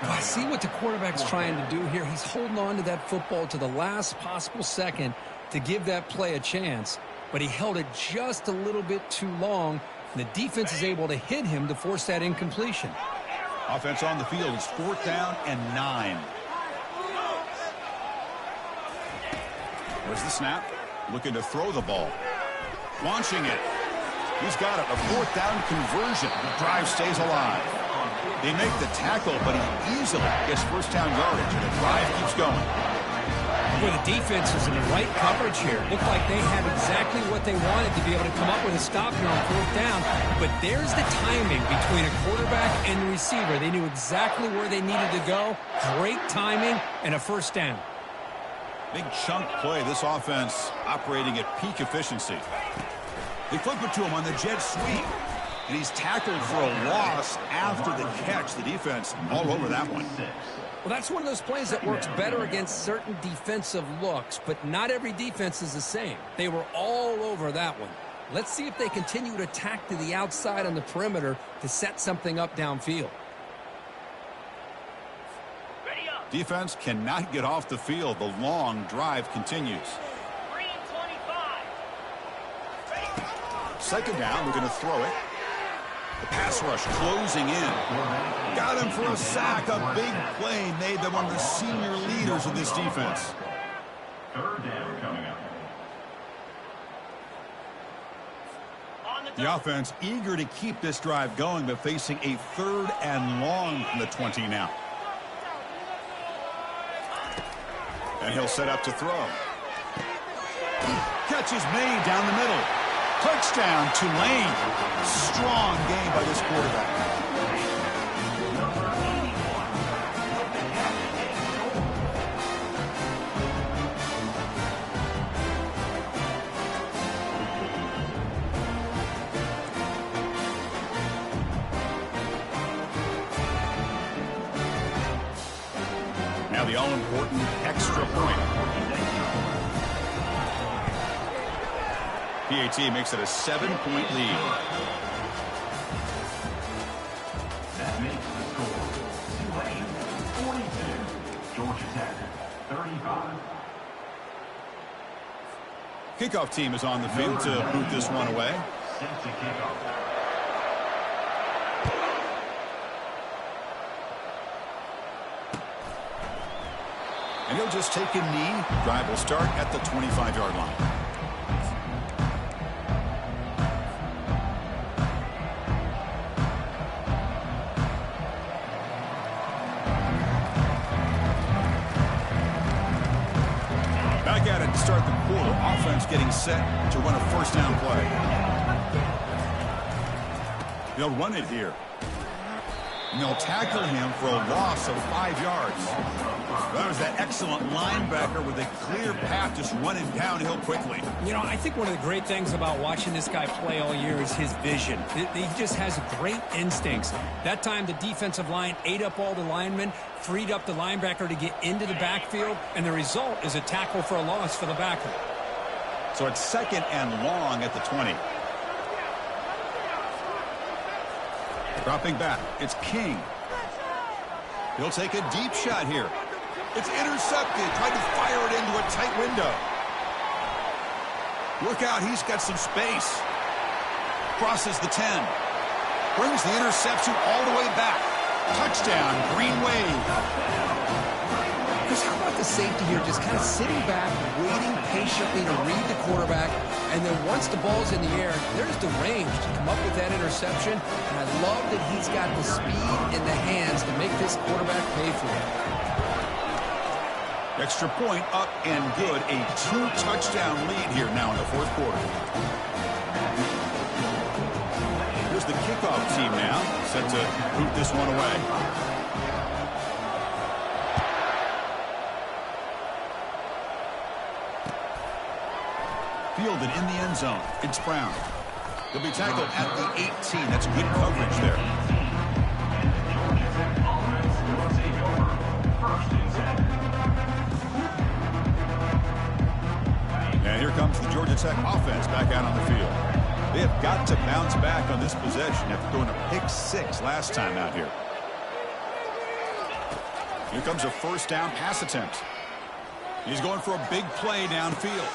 I see what the quarterback's trying to do here. He's holding on to that football to the last possible second to give that play a chance, but he held it just a little bit too long, and the defense is able to hit him to force that incompletion. Offense on the field is 4th down and 9. There's the snap. Looking to throw the ball. Launching it. He's got it. A 4th down conversion. The drive stays alive. They make the tackle, but he easily gets 1st down yardage, and the drive keeps going. Boy, the defense is in the right coverage here. Looked like they had exactly what they wanted to be able to come up with a stop here on 4th down. But there's the timing between a quarterback and the receiver. They knew exactly where they needed to go. Great timing and a 1st down. Big chunk play. This offense operating at peak efficiency. They flip it to him on the jet sweep. And he's tackled for a loss after the catch. The defense all over that one. Well, that's one of those plays that works better against certain defensive looks, but not every defense is the same. They were all over that one. Let's see if they continue to attack to the outside on the perimeter to set something up downfield. Defense cannot get off the field. The long drive continues. Second down, we're going to throw it. The pass rush closing in. Got him for a sack. A big play made by one of the senior leaders of this defense. 3rd down coming up. The offense eager to keep this drive going, but facing a 3rd and long from the 20 now. And he'll set up to throw. Catch is made down the middle. Touchdown, Tulane. Strong game by this quarterback. Now the all-important extra point. PAT makes it a 7-point lead. That makes the score Tulane 42, Georgia Tech 35. Kickoff team is on the field to boot this one away. Set to kick off. And he'll just take a knee. Drive will start at the 25-yard line. Back at it to start the quarter. Offense getting set to run a first down play. They'll run it here. And they'll tackle him for a loss of 5 yards. That was that excellent linebacker with a clear path just running downhill quickly. You know, I think one of the great things about watching this guy play all year is his vision. He just has great instincts. That time the defensive line ate up all the linemen, freed up the linebacker to get into the backfield, and the result is a tackle for a loss for the backer. So it's 2nd and long at the 20. Dropping back, it's King. He'll take a deep shot here. It's intercepted, trying to fire it into a tight window. Look out, he's got some space. Crosses the 10. Brings the interception all the way back. Touchdown, Green Wave. Chris, how about the safety here just kind of sitting back, waiting patiently to read the quarterback, and then once the ball's in the air, there's the range to come up with that interception, and I love that he's got the speed in the hands to make this quarterback pay for it. Extra point up and good. A 2-touchdown lead here now in the 4th quarter. Here's the kickoff team now, set to boot this one away. Fielded in the end zone. It's Brown. He'll be tackled at the 18. That's good coverage there. And here comes the Georgia Tech offense back out on the field. They have got to bounce back on this possession after throwing a pick 6 last time out here. Here comes a first down pass attempt. He's going for a big play downfield.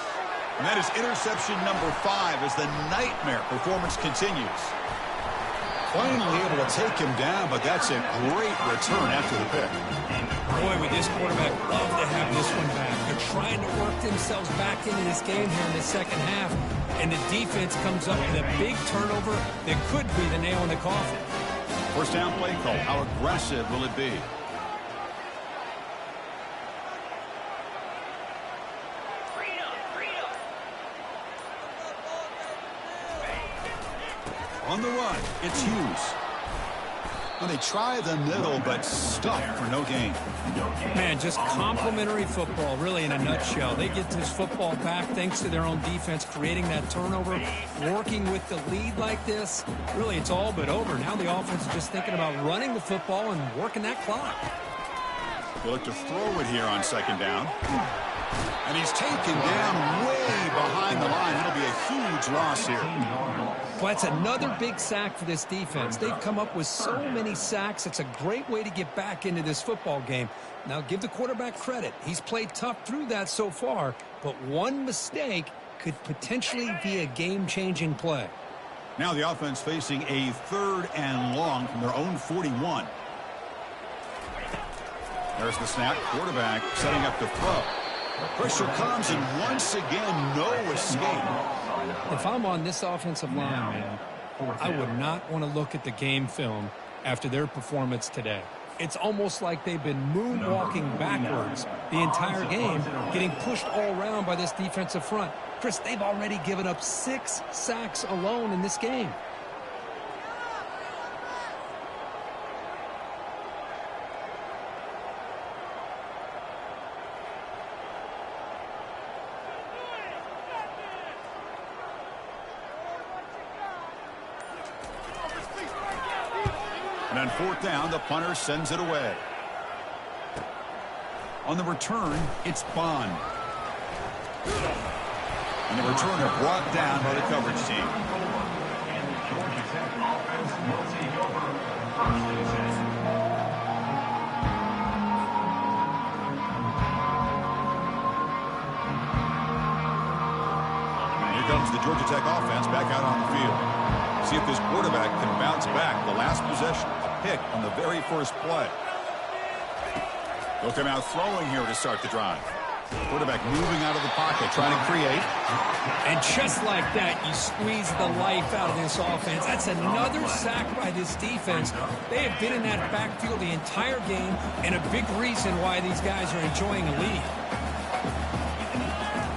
And that is interception number 5 as the nightmare performance continues. Finally able to take him down, but that's a great return after the pick. Boy, would this quarterback love to have this one back. They're trying to work themselves back into this game here in the second half, and the defense comes up with a big turnover that could be the nail in the coffin. First down play call. How aggressive will it be? On the run, it's Hughes. Well, they try the middle, but stuck for no gain. Man, just complimentary football, really, in a nutshell. They get this football back thanks to their own defense, creating that turnover, working with the lead like this. Really, it's all but over. Now the offense is just thinking about running the football and working that clock. They look to throw it here on 2nd down. And he's taken down way behind the line. It'll be a huge loss here. Well, that's another big sack for this defense. They've come up with so many sacks. It's a great way to get back into this football game. Now, give the quarterback credit. He's played tough through that so far, but one mistake could potentially be a game-changing play. Now the offense facing a 3rd and long from their own 41. There's the snap. Quarterback setting up to throw. Pressure comes, and once again, no escape. If I'm on this offensive line, man, I would not want to look at the game film after their performance today. It's almost like they've been moonwalking backwards the entire game, getting pushed all around by this defensive front. Chris, they've already given up 6 sacks alone in this game. And on 4th down, the punter sends it away. On the return, it's Bond. And the returner brought down by the coverage team. And the Georgia Tech offense will take over first and 10. Here comes the Georgia Tech offense back out on the field. See if this quarterback can bounce back. The last possession, a pick on the very first play. They'll come out throwing here to start the drive. Quarterback moving out of the pocket, trying to create. And just like that, you squeeze the life out of this offense. That's another sack by this defense. They have been in that backfield the entire game, and a big reason why these guys are enjoying a lead.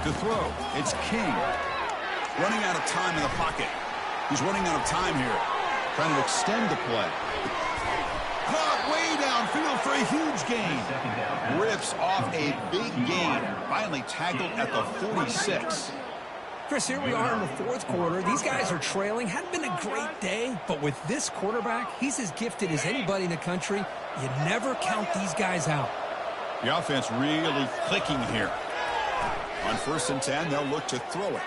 To throw, it's King. Running out of time in the pocket. He's running out of time here. Trying to extend the play. Caught way downfield for a huge gain. Rips off a big gain. Finally tackled at the 46. Chris, here we are in the fourth quarter. These guys are trailing. Hadn't been a great day, but with this quarterback, he's as gifted as anybody in the country. You never count these guys out. The offense really clicking here. On 1st and 10, they'll look to throw it.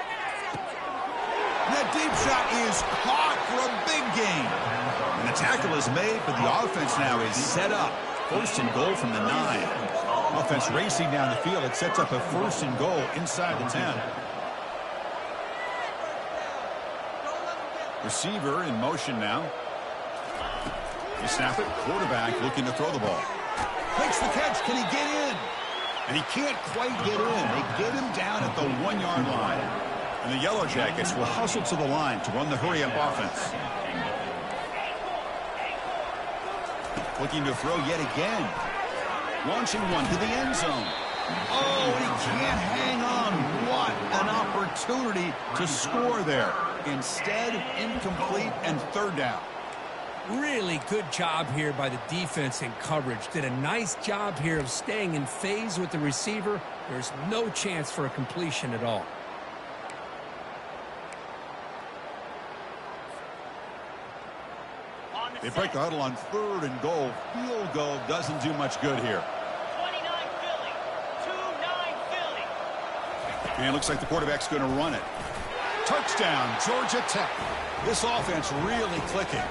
That deep shot is caught for a big gain. And the tackle is made, but the offense now is set up. 1st and goal from the 9. Offense racing down the field. It sets up a 1st and goal inside the 10. Receiver in motion now. They snap it. Quarterback looking to throw the ball. Makes the catch. Can he get in? And he can't quite get in. They get him down at the 1-yard line. And the Yellow Jackets will hustle to the line to run the hurry-up offense. Looking to throw yet again. Launching one to the end zone. Oh, he can't hang on. What an opportunity to score there. Instead, incomplete and 3rd down. Really good job here by the defense in coverage. Did a nice job here of staying in phase with the receiver. There's no chance for a completion at all. They break the huddle on 3rd and goal. Field goal doesn't do much good here. 29 Philly. 2-9 Philly. And it looks like the quarterback's going to run it. Touchdown, Georgia Tech. This offense really clicking.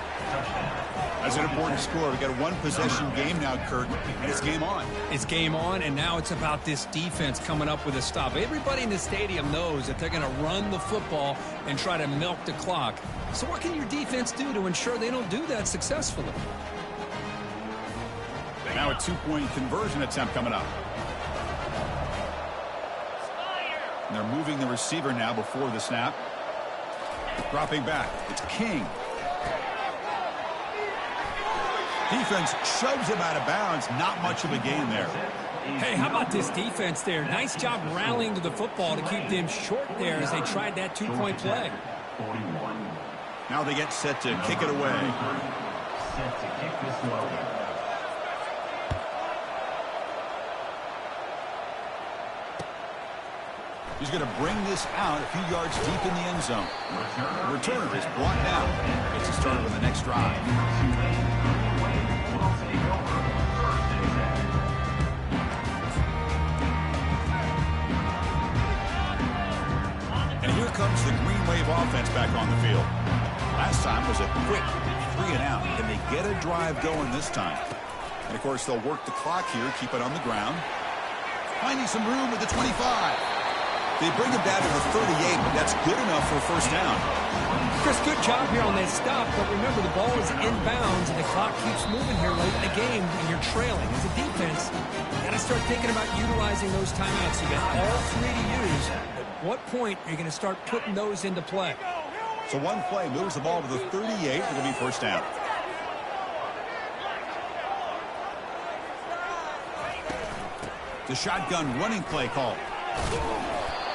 That's an important score. We've got a 1-possession game now, Kirk, and it's game on. It's game on, and now it's about this defense coming up with a stop. Everybody in the stadium knows that they're going to run the football and try to milk the clock. So what can your defense do to ensure they don't do that successfully? Now a 2-point conversion attempt coming up. And they're moving the receiver now before the snap. Dropping back. It's King. Defense shoves him out of bounds. Not much of a gain there. Hey, how about this defense there? Nice job rallying to the football to keep them short there as they tried that 2-point play. Now they get set to kick it away. Set to kick this one. He's going to bring this out a few yards deep in the end zone. The returner is brought down. Gets a start on the next drive. And here comes the Green Wave offense back on the field. Last time was a quick 3-and-out. Can they get a drive going this time? And, of course, they'll work the clock here, keep it on the ground. Finding some room at the 25. They bring him down to the 38, but that's good enough for a 1st down. Chris, good job here on that stop, but remember the ball is inbounds and the clock keeps moving here late in the game and you're trailing. As a defense, you got to start thinking about utilizing those timeouts. You got all 3 to use. At what point are you going to start putting those into play? So one play moves the ball to the 38. It'll be 1st down. The shotgun running play call.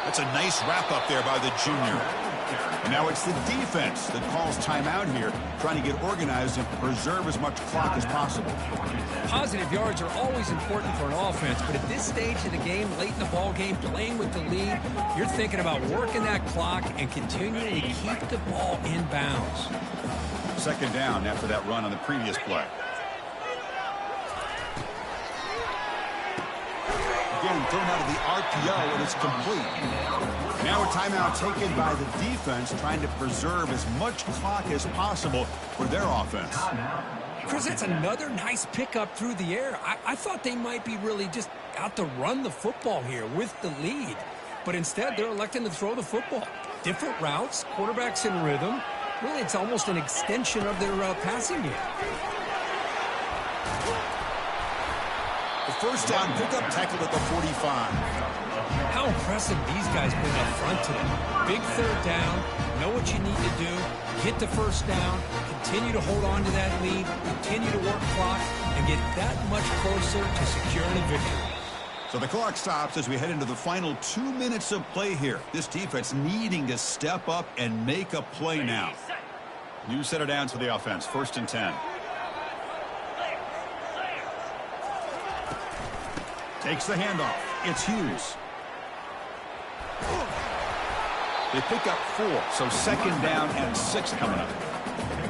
That's a nice wrap-up there by the junior. And now it's the defense that calls timeout here, trying to get organized and preserve as much clock as possible. Positive yards are always important for an offense, but at this stage of the game, late in the ball game, playing with the lead, you're thinking about working that clock and continuing to keep the ball in bounds. 2nd down after that run on the previous play. again, thrown out of the RPO, and it's complete. Now a timeout taken by the defense, trying to preserve as much clock as possible for their offense. Chris, that's another nice pickup through the air. I thought they might be really just out to run the football here with the lead. But instead, they're electing to throw the football. Different routes, quarterbacks in rhythm. Really, it's almost an extension of their passing game. The first down pickup tackled at the 45. How impressive these guys been up front today. Big third down, know what you need to do, get the first down, continue to hold on to that lead, continue to work clock, and get that much closer to securing a victory. So the clock stops as we head into the final 2 minutes of play here. This defense needing to step up and make a play now. New set of downs for the offense. 1st and 10. Takes the handoff. It's Hughes. They pick up 4, so 2nd down and 6 coming up.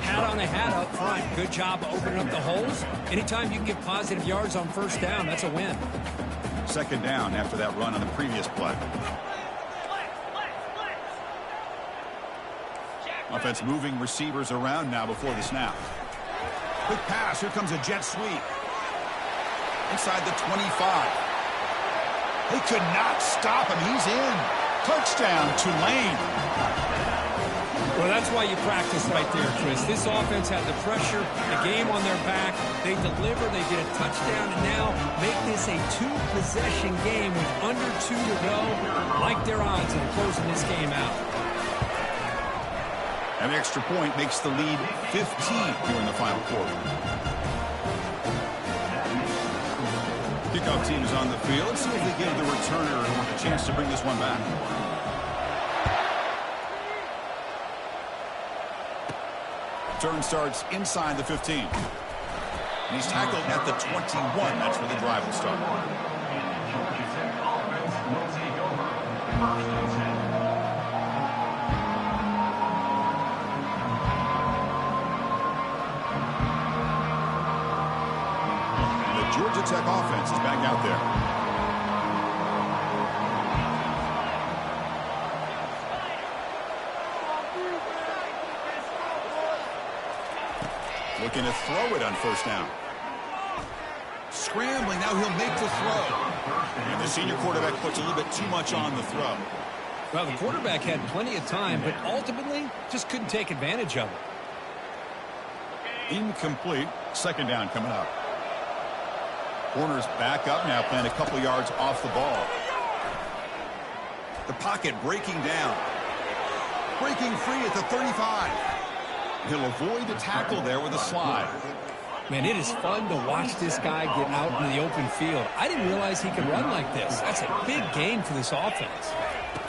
Hat on a hat up front. Good job opening up the holes. Anytime you can get positive yards on 1st down, that's a win. 2nd down after that run on the previous play. Offense moving receivers around now before the snap. Quick pass. Here comes a jet sweep. Inside the 25. They could not stop him. He's in. Touchdown, Tulane. Well, that's why you practice right there, Chris. This offense had the pressure, the game on their back. They deliver, they get a touchdown, and now make this a 2-possession game with under 2 to go. Like their odds in closing this game out. An extra point makes the lead 15 here in the final quarter. Kickoff team is on the field. Let's see if they give the returner a chance to bring this one back. Turn starts inside the 15. And he's tackled at the 21. That's where the drive will start. And the Georgia Tech offense is back out there. Looking to throw it on 1st down. Scrambling, now he'll make the throw. And the senior quarterback puts a little bit too much on the throw. Well, the quarterback had plenty of time, but ultimately just couldn't take advantage of it. Incomplete. 2nd down coming up. Corners back up now, playing a couple yards off the ball. The pocket breaking down. Breaking free at the 35. He'll avoid the tackle there with a slide. Man, it is fun to watch this guy get out into the open field. I didn't realize he could run like this. That's a big gain for this offense.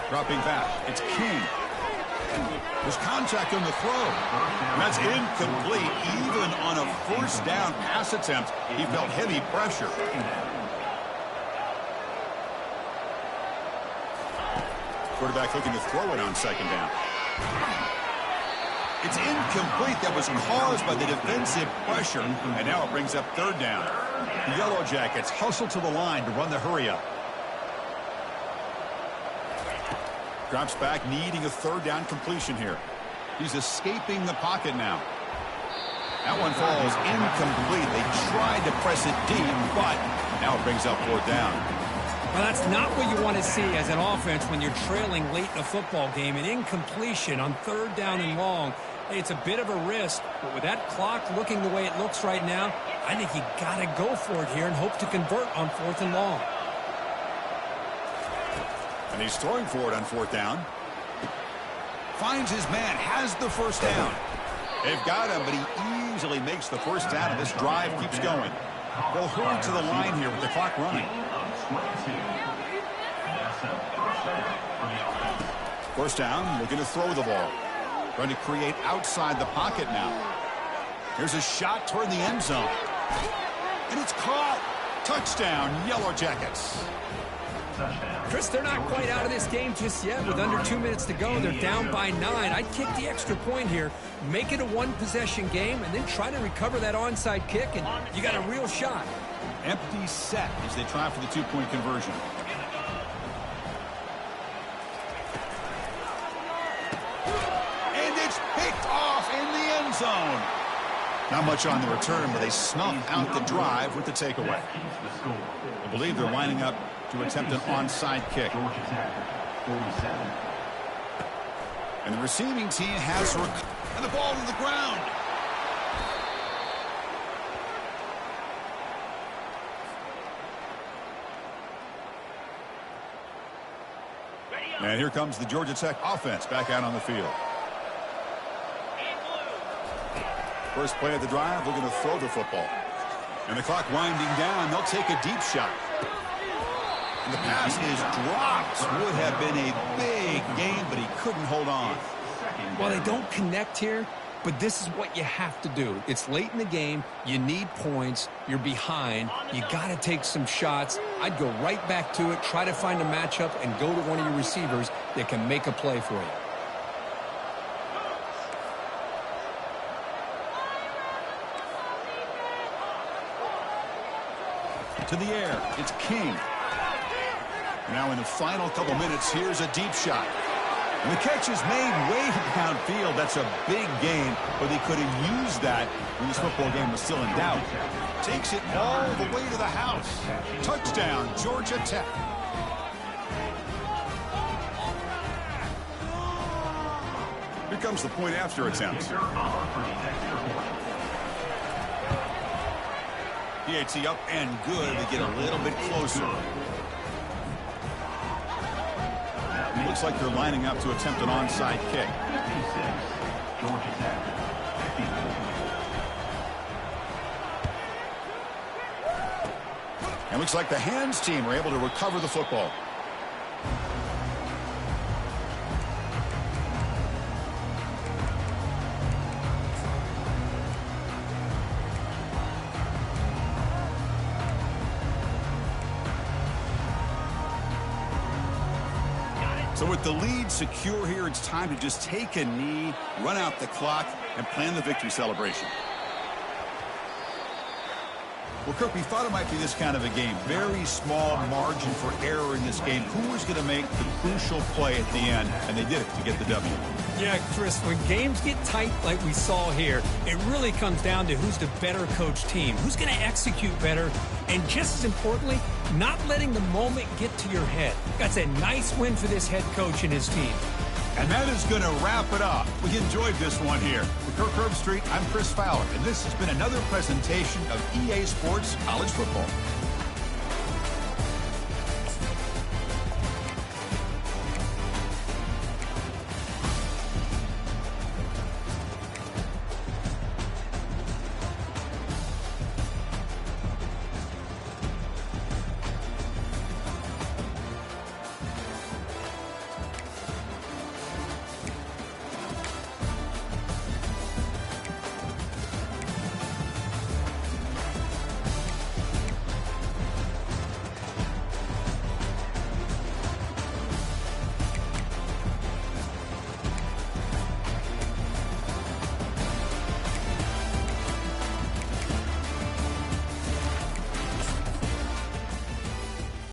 Dropping back, it's King. There's contact on the throw. And that's incomplete. Even on a 1st down pass attempt, he felt heavy pressure. Quarterback looking to throw it on 2nd down. It's incomplete. That was caused by the defensive pressure. And now it brings up 3rd down. The Yellow Jackets hustle to the line to run the hurry-up. Drops back, needing a 3rd down completion here. He's escaping the pocket now. That one falls incomplete. They tried to press it deep, but now it brings up 4th down. Well, that's not what you want to see as an offense when you're trailing late in a football game. An incompletion on 3rd down and long. Hey, it's a bit of a risk, but with that clock looking the way it looks right now, I think you got to go for it here and hope to convert on 4th and long. And he's throwing for it on 4th down. Finds his man, has the 1st down. They've got him, but he easily makes the 1st down, and this drive keeps going. They'll hurry to the line here with the clock running. 1st down, looking to throw the ball. Trying to create outside the pocket now. Here's a shot toward the end zone. And it's caught. Touchdown, Yellow Jackets. Touchdown. Chris, they're not quite out of this game just yet. With under 2 minutes to go, they're down by 9. I'd kick the extra point here, make it a one-possession game, and then try to recover that onside kick, and you got a real shot. Empty set as they try for the two-point conversion. And it's picked off in the end zone. Not much on the return, but they snuff out the drive with the takeaway. I believe they're lining up to attempt an onside kick. And the receiving team has and the ball to the ground. And here comes the Georgia Tech offense back out on the field. First play of the drive, they're going to throw the football. And the clock winding down, they'll take a deep shot. And the pass is dropped. Would have been a big game, but he couldn't hold on. Well, they don't connect here, but this is what you have to do. It's late in the game. You need points. You're behind. You got to take some shots. I'd go right back to it, try to find a matchup, and go to one of your receivers that can make a play for you. To the air, it's King. Now in the final couple minutes, here's a deep shot. And the catch is made way downfield. That's a big gain, but they could have used that when this football game was still in doubt. Takes it all the way to the house. Touchdown, Georgia Tech. Here comes the point after attempt. PAT up and good. They get a little bit closer. Looks like they're lining up to attempt an onside kick. And looks like the hands team are able to recover the football. So with the lead secure here, it's time to just take a knee, run out the clock, and plan the victory celebration. Well, Kirk, we thought it might be this kind of a game. Very small margin for error in this game. Who was going to make the crucial play at the end? And they did it to get the W. Yeah, Chris, when games get tight like we saw here, it really comes down to who's the better coach team, who's going to execute better, and just as importantly, not letting the moment get to your head. That's a nice win for this head coach and his team. And that is going to wrap it up. We enjoyed this one here. For Kirk Herbstreit, I'm Chris Fowler, and this has been another presentation of EA Sports College Football.